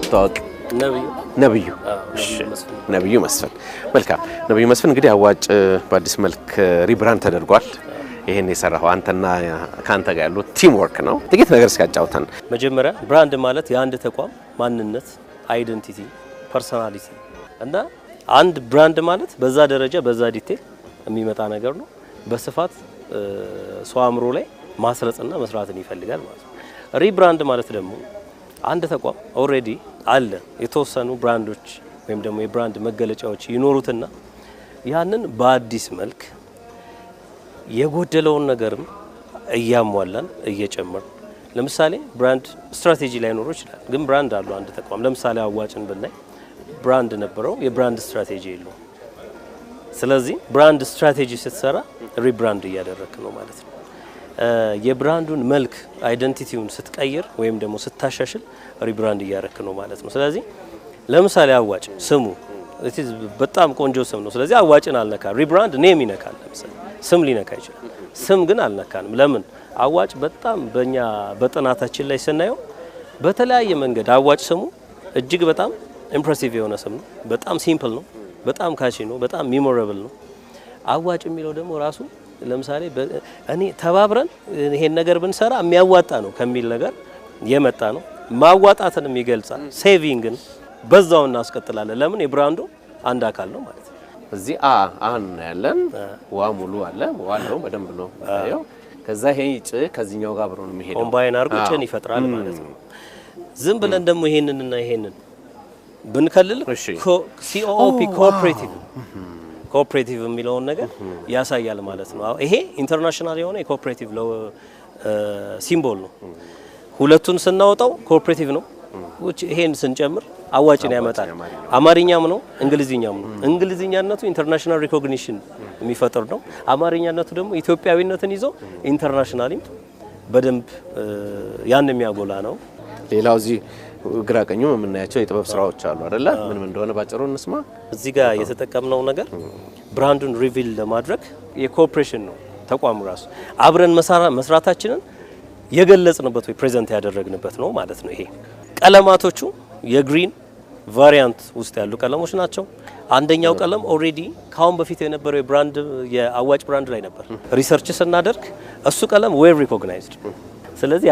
እንተዋወቅ። ነብዩ ነብዩ መስፍን። መልካም ነብዩ መስፍን እንግዲህ አዋጭ በአዲስ መልክ ሪብራንድ ተደርጓል። ይሄን የሰራው አንተና ካንተ ጋር ያለው ቲም ወርክ ነው። ጥቂት ነገር እስካጫውተን። መጀመሪያ ብራንድ ማለት የአንድ ተቋም ማንነት፣ አይደንቲቲ፣ ፐርሰናሊቲ እና አንድ ብራንድ ማለት በዛ ደረጃ በዛ ዲቴል የሚመጣ ነገር ነው። በስፋት ሰው አእምሮ ላይ ማስረጽና መስራትን ይፈልጋል ማለት ነው። ሪብራንድ ማለት ደግሞ አንድ ተቋም ኦሬዲ አለ የተወሰኑ ብራንዶች ወይም ደግሞ የብራንድ መገለጫዎች ይኖሩትና ያንን በአዲስ መልክ የጎደለውን ነገርም እያሟላን እየጨመርን ለምሳሌ ብራንድ ስትራቴጂ ላይ ኖሮ ይችላል። ግን ብራንድ አለው አንድ ተቋም። ለምሳሌ አዋጭን ብናይ ብራንድ ነበረው፣ የብራንድ ስትራቴጂ የለው። ስለዚህ ብራንድ ስትራቴጂ ስትሰራ ሪብራንድ እያደረክ ነው ማለት ነው። የብራንዱን መልክ አይደንቲቲውን ስትቀይር ወይም ደግሞ ስታሻሽል ሪብራንድ እያደረክ ነው ማለት ነው። ስለዚህ ለምሳሌ አዋጭ ስሙ በጣም ቆንጆ ስም ነው። ስለዚህ አዋጭን አልነካ። ሪብራንድ ኔም ይነካል። ለምሳሌ ስም ሊነካ ይችላል። ስም ግን አልነካንም። ለምን? አዋጭ በጣም በእኛ በጥናታችን ላይ ስናየው በተለያየ መንገድ አዋጭ ስሙ እጅግ በጣም ኢምፕሬሲቭ የሆነ ስም ነው። በጣም ሲምፕል ነው። በጣም ካቺ ነው። በጣም ሜሞራብል ነው። አዋጭ የሚለው ደግሞ ራሱ ለምሳሌ እኔ ተባብረን ይሄን ነገር ብንሰራ የሚያዋጣ ነው ከሚል ነገር የመጣ ነው። ማዋጣትንም ይገልጻል። ሴቪንግን በዛው እናስቀጥላለን። ለምን? የብራንዱ አንድ አካል ነው ማለት ነው። እዚህ አን ያለን ዋ ሙሉ አለ ዋለው በደንብ ነው ታየው። ከዛ ይሄ ጭ ከዚህኛው ጋር አብሮ ነው የሚሄደው። ኮምባይን አርጎ ጭን ይፈጥራል ማለት ነው። ዝም ብለን ደግሞ ይሄንንና ይሄንን ብንከልል ኮኦፒ ኮኦፕሬቲቭ የሚለውን ነገር ያሳያል ማለት ነው። ይሄ ኢንተርናሽናል የሆነ የኮኦፕሬቲቭ ሲምቦል ነው። ሁለቱን ስናወጣው ኮኦፕሬቲቭ ነው። ይሄን ስንጨምር አዋጭን ያመጣል። አማርኛም ነው እንግሊዝኛም ነው። እንግሊዝኛነቱ ኢንተርናሽናል ሪኮግኒሽን የሚፈጥር ነው። አማርኛነቱ ደግሞ ኢትዮጵያዊነትን ይዞ ኢንተርናሽናሊም በደንብ ያን የሚያጎላ ነው። ሌላው እዚህ ግራ ቀኙ የምናያቸው የጥበብ ስራዎች አሉ አይደለ? ምን እንደሆነ ባጭሩ እንስማ። እዚህ ጋር የተጠቀምነው ነገር ብራንዱን ሪቪል ለማድረግ የኮኦፕሬሽን ነው። ተቋሙ ራሱ አብረን መስራታችንን የገለጽንበት ወይ ፕሬዘንት ያደረግንበት ነው ማለት ነው። ይሄ ቀለማቶቹ የግሪን ቫሪያንት ውስጥ ያሉ ቀለሞች ናቸው። አንደኛው ቀለም ኦሬዲ ካሁን በፊት የነበረው የብራንድ የአዋጭ ብራንድ ላይ ነበር። ሪሰርች ስናደርግ እሱ ቀለም ዌል ሪኮግናይዝድ። ስለዚህ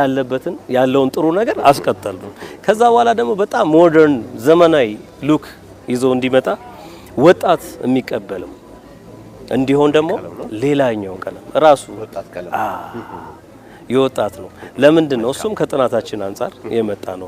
ያለውን ጥሩ ነገር አስቀጠሉ። ከዛ በኋላ ደግሞ በጣም ሞደርን ዘመናዊ ሉክ ይዞ እንዲመጣ ወጣት የሚቀበለው እንዲሆን ደግሞ ሌላኛው ቀለም ራሱ ወጣት ቀለም የወጣት ነው። ለምንድን ነው? እሱም ከጥናታችን አንፃር የመጣ ነው።